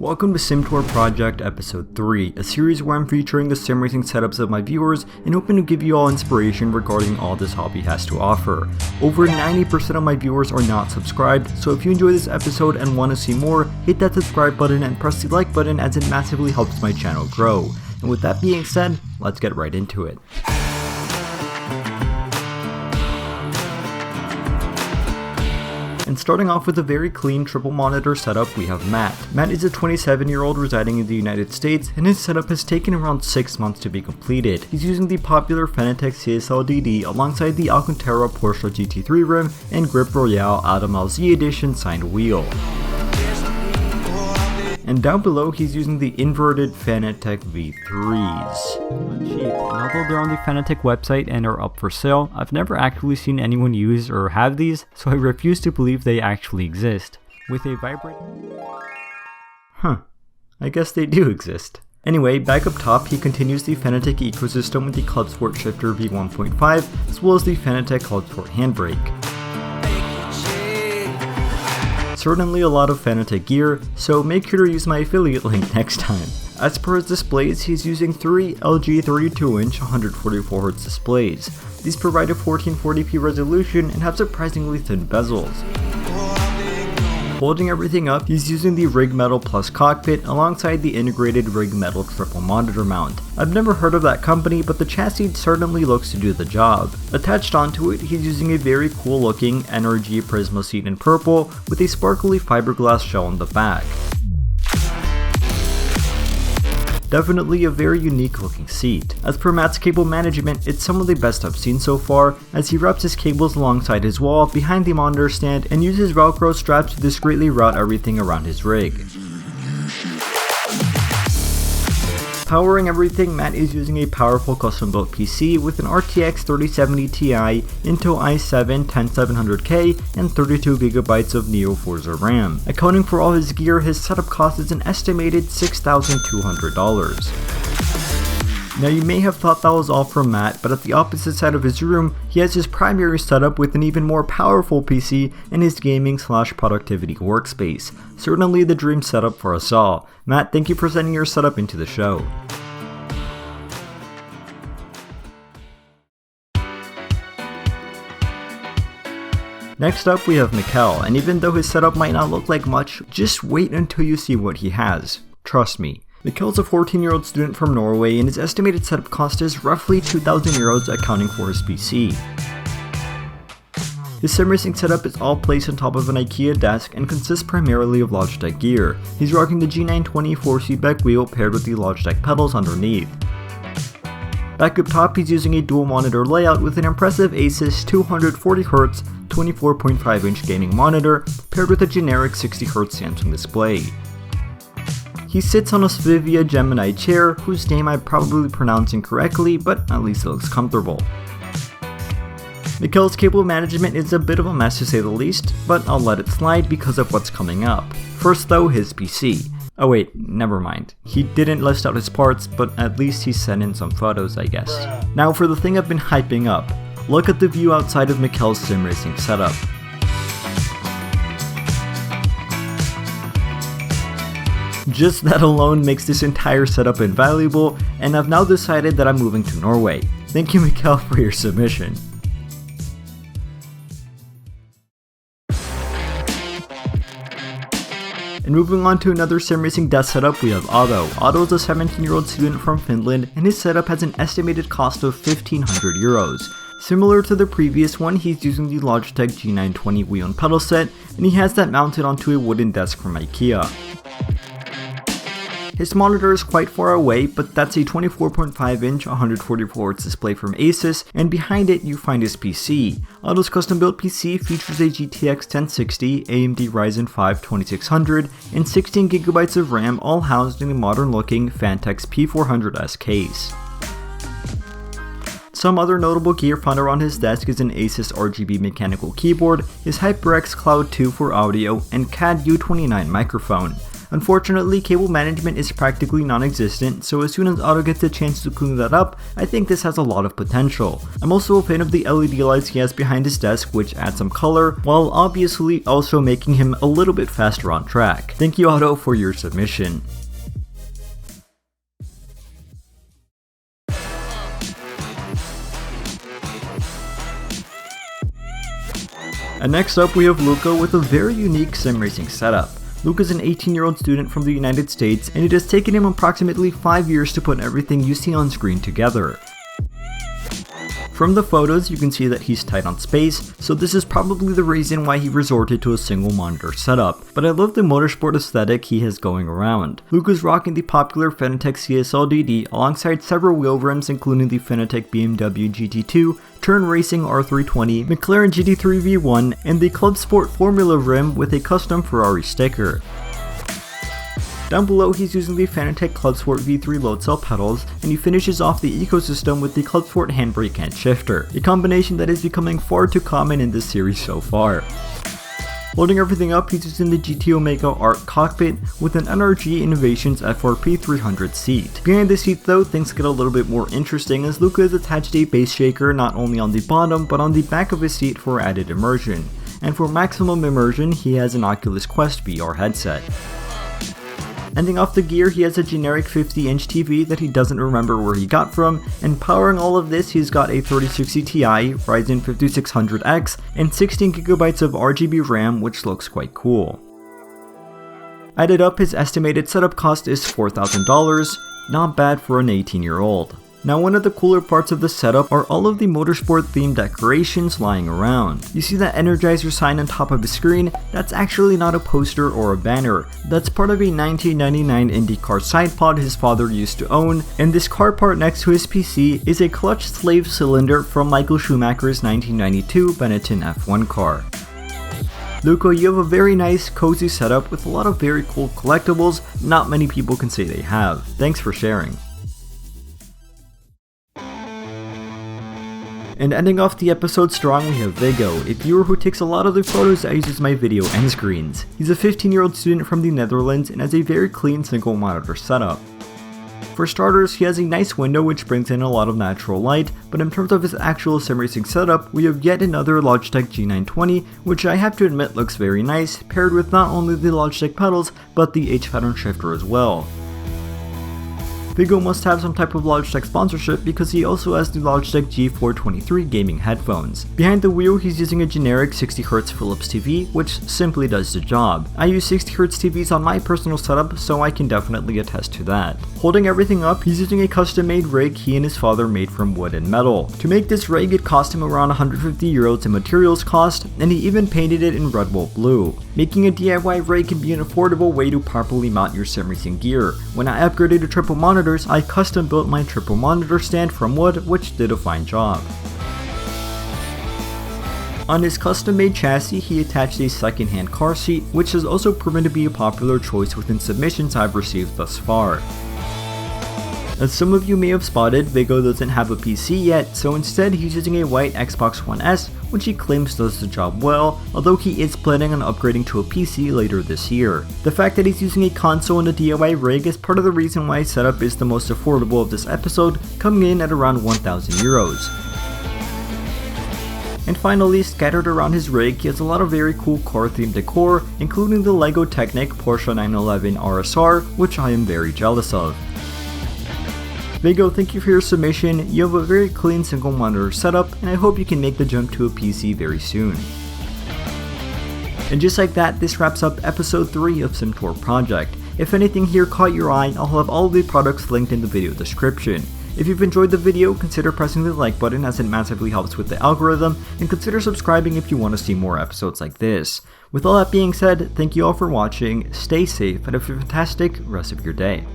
Welcome to SimTour Project Episode 3, a series where I'm featuring the sim racing setups of my viewers and hoping to give you all inspiration regarding all this hobby has to offer. Over 90% of my viewers are not subscribed, so if you enjoy this episode and want to see more, hit that subscribe button and press the like button as it massively helps my channel grow. And with that being said, let's get right into it. And starting off with a very clean triple monitor setup, we have Matt. Matt is a 27-year-old residing in the United States, and his setup has taken around 6 months to be completed. He's using the popular FANATEC CSL DD alongside the Alcantara Porsche GT3 rim and Grip Royale Adam LZ Edition signed wheel. And down below, he's using the inverted FANATEC V3s. Cheap, and although they're on the FANATEC website and are up for sale, I've never actually seen anyone use or have these, so I refuse to believe they actually exist. With a vibrating... I guess they do exist. Anyway, back up top, he continues the FANATEC ecosystem with the Club Sport Shifter V1.5, as well as the FANATEC Club Sport Handbrake. Certainly a lot of FANATEC gear, so make sure to use my affiliate link next time. As per his displays, he's using 3 LG 32-inch 144Hz displays. These provide a 1440p resolution and have surprisingly thin bezels. Holding everything up, he's using the Rig Metal Plus cockpit alongside the integrated Rig Metal triple monitor mount. I've never heard of that company, but the chassis certainly looks to do the job. Attached onto it, he's using a very cool looking NRG Prisma seat in purple with a sparkly fiberglass shell on the back. Definitely a very unique looking seat. As per Matt's cable management, it's some of the best I've seen so far, as he wraps his cables alongside his wall behind the monitor stand and uses Velcro straps to discreetly route everything around his rig. Powering everything, Matt is using a powerful custom-built PC with an RTX 3070 Ti, Intel i7 10700K, and 32GB of Neo Forza RAM. Accounting for all his gear, his setup costs an estimated $6,200. Now you may have thought that was all from Matt, but at the opposite side of his room, he has his primary setup with an even more powerful PC and his gaming/productivity workspace. Certainly the dream setup for us all. Matt, thank you for sending your setup into the show. Next up we have Mikkel, and even though his setup might not look like much, just wait until you see what he has. Trust me. Mikkel's a 14-year-old student from Norway, and his estimated setup cost is roughly 2,000 euros accounting for his PC. His sim racing setup is all placed on top of an IKEA desk and consists primarily of Logitech gear. He's rocking the G920 4-seat back wheel paired with the Logitech pedals underneath. Back up top, he's using a dual monitor layout with an impressive Asus 240Hz 24.5-inch gaming monitor paired with a generic 60Hz Samsung display. He sits on a Svivia Gemini chair, whose name I probably pronounce incorrectly, but at least it looks comfortable. Mikkel's cable management is a bit of a mess to say the least, but I'll let it slide because of what's coming up. First though, his PC. Oh wait, never mind. He didn't list out his parts, but at least he sent in some photos, I guess. Now for the thing I've been hyping up. Look at the view outside of Mikkel's sim racing setup. Just that alone makes this entire setup invaluable, and I've now decided that I'm moving to Norway. Thank you, Mikkel, for your submission. And moving on to another sim racing desk setup, we have Otto. Otto is a 17-year-old student from Finland, and his setup has an estimated cost of 1,500 euros. Similar to the previous one, he's using the Logitech G920 wheel and pedal set, and he has that mounted onto a wooden desk from IKEA. His monitor is quite far away, but that's a 24.5-inch 144Hz display from Asus, and behind it you find his PC. Otto's custom-built PC features a GTX 1060, AMD Ryzen 5 2600, and 16GB of RAM, all housed in a modern-looking Fantex P400S case. Some other notable gear found around his desk is an Asus RGB mechanical keyboard, his HyperX Cloud 2 for audio, and CAD U29 microphone. Unfortunately, cable management is practically non-existent, so as soon as Otto gets a chance to clean that up, I think this has a lot of potential. I'm also a fan of the LED lights he has behind his desk, which add some color, while obviously also making him a little bit faster on track. Thank you, Otto, for your submission. And next up we have Luca with a very unique sim racing setup. Luca is an 18-year-old student from the United States, and it has taken him approximately 5 years to put everything you see on screen together. From the photos, you can see that he's tight on space, so this is probably the reason why he resorted to a single monitor setup, but I love the motorsport aesthetic he has going around. Luca's rocking the popular FANATEC CSL-DD alongside several wheel rims including the FANATEC BMW GT2, Turn Racing R320, McLaren GT3 V1, and the Club Sport Formula rim with a custom Ferrari sticker. Down below, he's using the FANATEC Club Sport V3 load cell pedals, and he finishes off the ecosystem with the Club Sport handbrake and shifter, a combination that is becoming far too common in this series so far. Loading everything up, he's using the GT Omega Art cockpit with an NRG Innovations FRP 300 seat. Behind the seat though, things get a little bit more interesting as Luca has attached a bass shaker not only on the bottom but on the back of his seat for added immersion. And for maximum immersion, he has an Oculus Quest VR headset. Ending off the gear, he has a generic 50-inch TV that he doesn't remember where he got from, and powering all of this, he's got a 3060 Ti, Ryzen 5600X, and 16GB of RGB RAM, which looks quite cool. Added up, his estimated setup cost is $4,000, not bad for an 18-year-old. Now, one of the cooler parts of the setup are all of the motorsport themed decorations lying around. You see that Energizer sign on top of the screen? That's actually not a poster or a banner. That's part of a 1999 IndyCar side pod his father used to own, and this car part next to his PC is a clutch slave cylinder from Michael Schumacher's 1992 Benetton F1 car. Luca, you have a very nice, cozy setup with a lot of very cool collectibles not many people can say they have. Thanks for sharing. And ending off the episode strong, we have Viggo, a viewer who takes a lot of the photos that uses my video end screens. He's a 15-year-old student from the Netherlands and has a very clean single monitor setup. For starters, he has a nice window which brings in a lot of natural light, but in terms of his actual sim racing setup, we have yet another Logitech G920, which I have to admit looks very nice, paired with not only the Logitech pedals, but the H-pattern shifter as well. Viggo must have some type of Logitech sponsorship because he also has the Logitech G423 gaming headphones. Behind the wheel, he's using a generic 60Hz Philips TV, which simply does the job. I use 60Hz TVs on my personal setup, so I can definitely attest to that. Holding everything up, he's using a custom-made rig he and his father made from wood and metal. To make this rig, it cost him around 150 euros in materials cost, and he even painted it in Red Bull Blue. Making a DIY rig can be an affordable way to properly mount your sim racing gear. When I upgraded to triple monitors, I custom built my triple monitor stand from wood, which did a fine job. On his custom made chassis, he attached a second-hand car seat, which has also proven to be a popular choice within submissions I've received thus far. As some of you may have spotted, Viggo doesn't have a PC yet, so instead he's using a white Xbox One S, which he claims does the job well, although he is planning on upgrading to a PC later this year. The fact that he's using a console and a DIY rig is part of the reason why his setup is the most affordable of this episode, coming in at around 1,000 euros. And finally, scattered around his rig, he has a lot of very cool car themed decor, including the LEGO Technic Porsche 911 RSR, which I am very jealous of. Viggo, thank you for your submission. You have a very clean single monitor setup, and I hope you can make the jump to a PC very soon. And just like that, this wraps up episode 3 of SimTour Project. If anything here caught your eye, I'll have all of the products linked in the video description. If you've enjoyed the video, consider pressing the like button as it massively helps with the algorithm, and consider subscribing if you want to see more episodes like this. With all that being said, thank you all for watching, stay safe, and have a fantastic rest of your day.